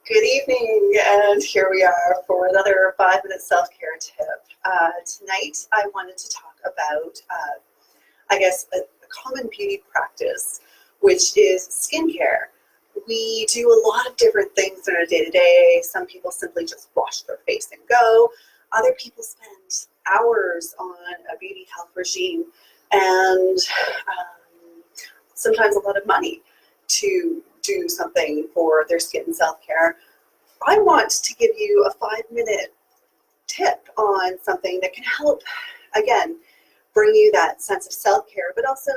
Good evening, and here we are for another 5-minute self-care tip. Tonight, I wanted to talk about, a common beauty practice, which is skincare. We do a lot of different things in our day-to-day. Some people simply just wash their face and go. Other people spend hours on a beauty health regime and sometimes a lot of money to do something for their skin self-care. I want to give you a 5-minute tip on something that can help, again, bring you that sense of self-care, but also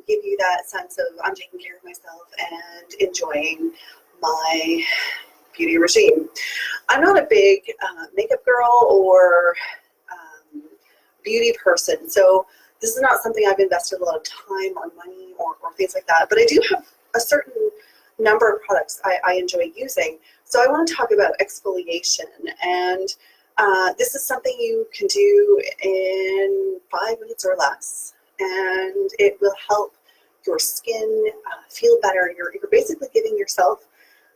give you that sense of I'm taking care of myself and enjoying my beauty regime. I'm not a big makeup girl or beauty person, so this is not something I've invested a lot of time or money or things like that, but I do have a certain number of products I enjoy using. So I want to talk about exfoliation, and this is something you can do in 5 minutes or less, and it will help your skin feel better. You're basically giving yourself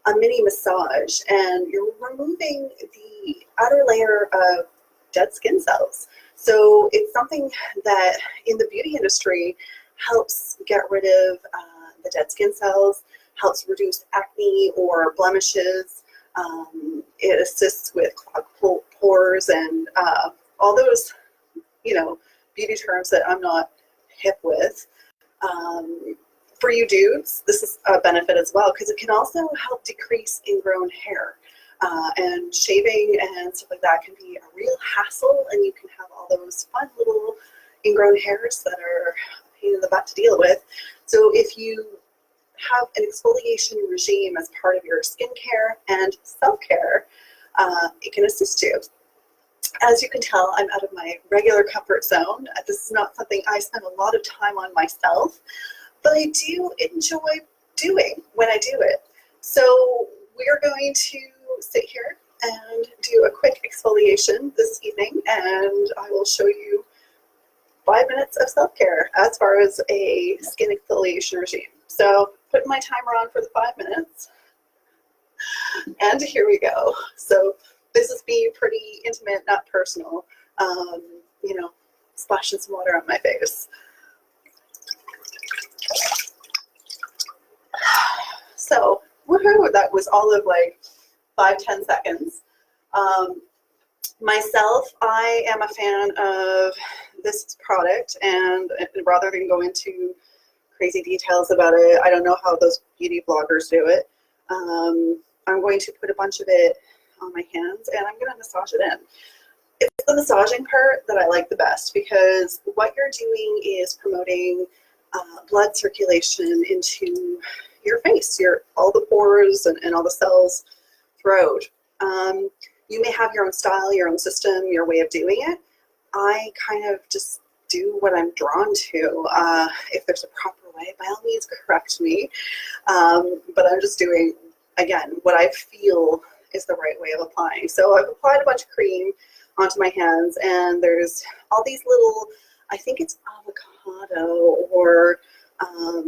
a mini massage, and you're removing the outer layer of dead skin cells. So it's something that in the beauty industry helps get rid of the dead skin cells, helps reduce acne or blemishes. It assists with clogged pores and all those, beauty terms that I'm not hip with. For you dudes, this is a benefit as well because it can also help decrease ingrown hair. And shaving and stuff like that can be a real hassle, and you can have all those fun little ingrown hairs that are a pain in the butt to deal with. So if you have an exfoliation regime as part of your skincare and self-care, it can assist you. As you can tell, I'm out of my regular comfort zone. This is not something I spend a lot of time on myself, but I do enjoy doing when I do it. So we're going to sit here and do a quick exfoliation this evening, and I will show you 5 minutes of self-care as far as a skin exfoliation regime. So putting my timer on for the 5 minutes, and here we go. So this is being pretty intimate, not personal, splashing some water on my face. So woohoo, that was all of like 5-10 seconds. Myself, I am a fan of this product, and rather than go into crazy details about it, I don't know how those beauty bloggers do it. I'm going to put a bunch of it on my hands, and I'm going to massage it in. It's the massaging part that I like the best, because what you're doing is promoting blood circulation into your face, all the pores and all the cells throughout. You may have your own style, your own system, your way of doing it. I kind of just do what I'm drawn to. If there's a proper way, by all means correct me. But I'm just doing, again, what I feel is the right way of applying. So I've applied a bunch of cream onto my hands, and there's all these little, I think it's avocado or I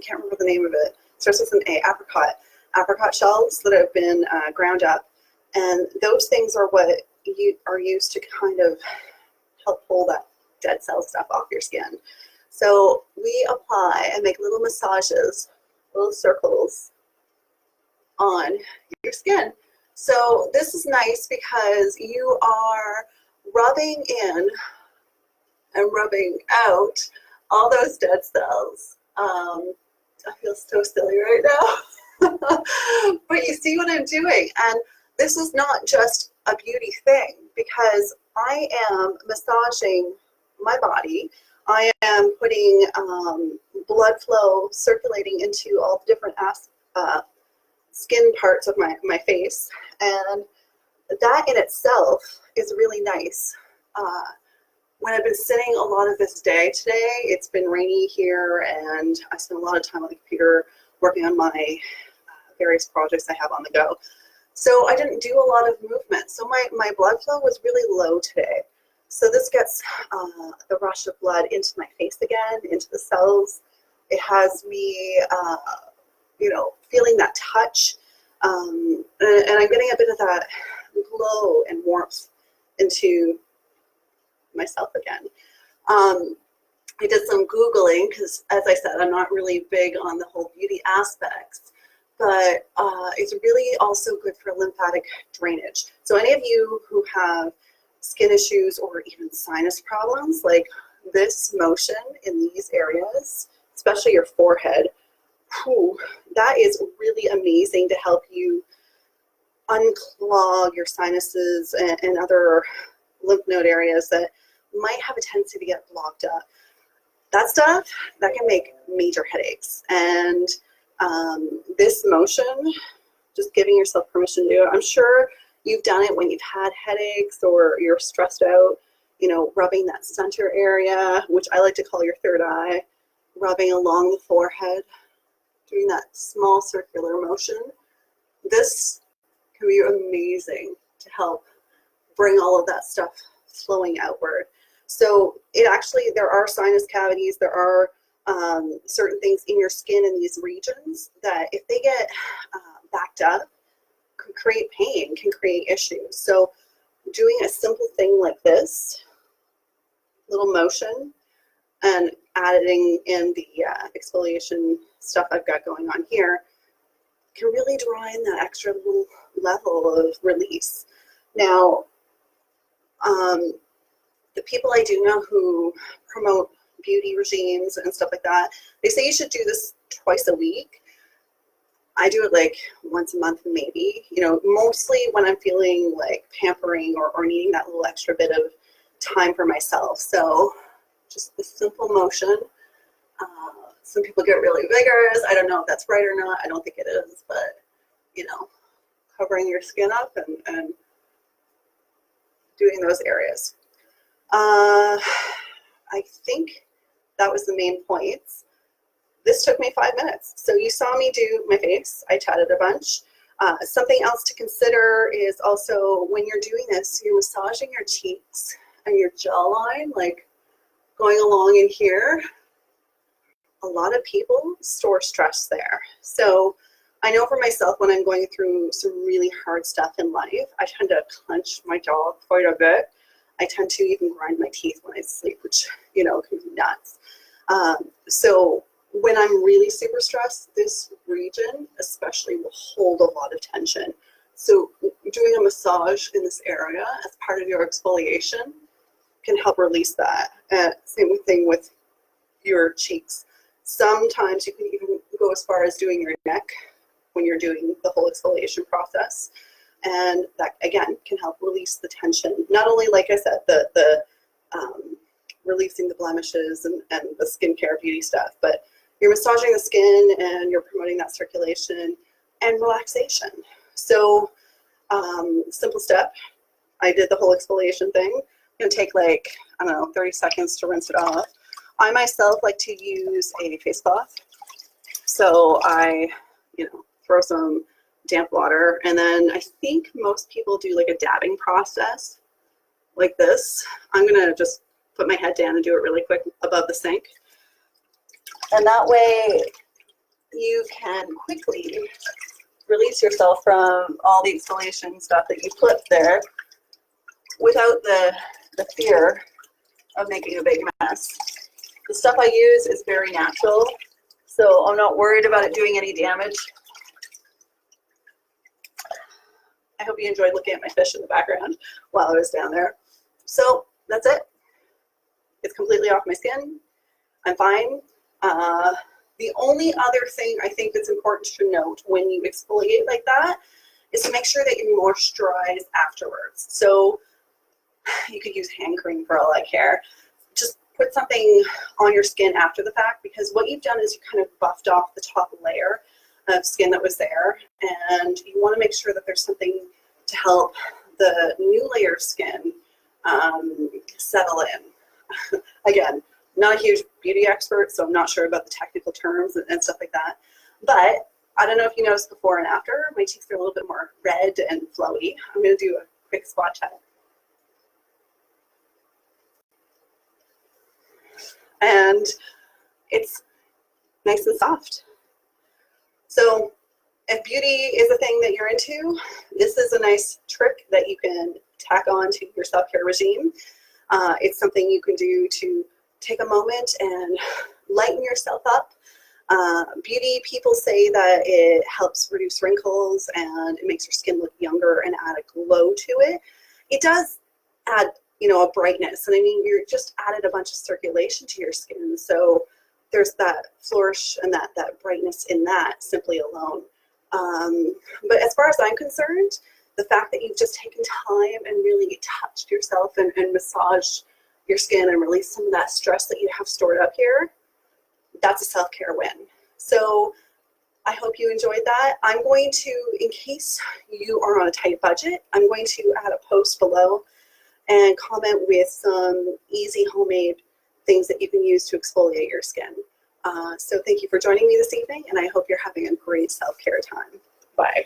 can't remember the name of it. It starts with an A, apricot shells that have been ground up, and those things are what are used to kind of help pull that dead cell stuff off your skin. So we apply and make little massages, little circles on your skin. So this is nice because you are rubbing in and rubbing out all those dead cells. I feel so silly right now. But you see what I'm doing. And this is not just a beauty thing, because I am massaging my body. I am putting blood flow circulating into all the different skin parts of my face. And that in itself is really nice. When I've been sitting a lot of this day today, it's been rainy here, and I spent a lot of time on the computer working on my various projects I have on the go. So I didn't do a lot of movement. So my blood flow was really low today. So this gets the rush of blood into my face again, into the cells. It has me, feeling that touch And I'm getting a bit of that glow and warmth into myself again. I did some Googling because, as I said, I'm not really big on the whole beauty aspects, but it's really also good for lymphatic drainage. So any of you who have skin issues or even sinus problems, like this motion in these areas, especially your forehead, that is really amazing to help you unclog your sinuses and other lymph node areas that might have a tendency to get blocked up. That stuff, that can make major headaches. And this motion, just giving yourself permission to do it, I'm sure you've done it when you've had headaches or you're stressed out, you know, rubbing that center area, which I like to call your third eye, rubbing along the forehead, doing that small circular motion. This can be amazing to help bring all of that stuff flowing outward. So it actually, there are sinus cavities, there are certain things in your skin in these regions that if they get backed up, can create pain, can create issues. So doing a simple thing like this, little motion, and adding in the exfoliation stuff I've got going on here, can really draw in that extra little level of release. Now, the people I do know who promote beauty regimes and stuff like that, they say you should do this twice a week. I do it like once a month maybe, you know, mostly when I'm feeling like pampering or needing that little extra bit of time for myself. So just the simple motion. Some people get really vigorous. I don't know if that's right or not. I don't think it is, but you know, covering your skin up and doing those areas. I think that was the main points. This took me 5 minutes. So you saw me do my face. I chatted a bunch. Something else to consider is also when you're doing this, you're massaging your cheeks and your jawline, like going along in here. A lot of people store stress there. So I know for myself, when I'm going through some really hard stuff in life, I tend to clench my jaw quite a bit. I tend to even grind my teeth when I sleep, which, you know, can be nuts. So when I'm really super stressed, this region especially will hold a lot of tension. So doing a massage in this area as part of your exfoliation can help release that. Same thing with your cheeks. Sometimes you can even go as far as doing your neck when you're doing the whole exfoliation process. And that, again, can help release the tension. Not only, like I said, the releasing the blemishes and the skincare beauty stuff, but you're massaging the skin and you're promoting that circulation and relaxation. So simple step. I did the whole exfoliation thing. It's going to take like, I don't know, 30 seconds to rinse it off. I myself like to use a face cloth. So I, you know, throw some damp water, and then I think most people do like a dabbing process like this. I'm gonna just put my head down and do it really quick above the sink. And that way you can quickly release yourself from all the exfoliation stuff that you put there without the fear of making a big mess. The stuff I use is very natural, so I'm not worried about it doing any damage. I hope you enjoyed looking at my fish in the background while I was down there. So that's it. It's completely off my skin. I'm fine. The only other thing I think that's important to note when you exfoliate like that is to make sure that you moisturize afterwards. So you could use hand cream for all I care. Just put something on your skin after the fact, because what you've done is you kind of buffed off the top layer of skin that was there, and you want to make sure that there's something to help the new layer of skin settle in. Again, not a huge beauty expert, so I'm not sure about the technical terms and stuff like that, but I don't know if you noticed before and after, my cheeks are a little bit more red and flowy. I'm going to do a quick spot check. And it's nice and soft. So If beauty is a thing that you're into, this is a nice trick that you can tack on to your self-care regime. It's something you can do to take a moment and lighten yourself up. Beauty people say that it helps reduce wrinkles and it makes your skin look younger and add a glow to it. It does add, a brightness. And I mean, you're just added a bunch of circulation to your skin. So there's that flourish and that brightness in that simply alone. But as far as I'm concerned, the fact that you've just taken time and really touched yourself and massaged your skin and released some of that stress that you have stored up here, that's a self-care win. So I hope you enjoyed that. I'm going to, in case you are on a tight budget, I'm going to add a post below and comment with some easy homemade things that you can use to exfoliate your skin. So thank you for joining me this evening, and I hope you're having a great self-care time. Bye.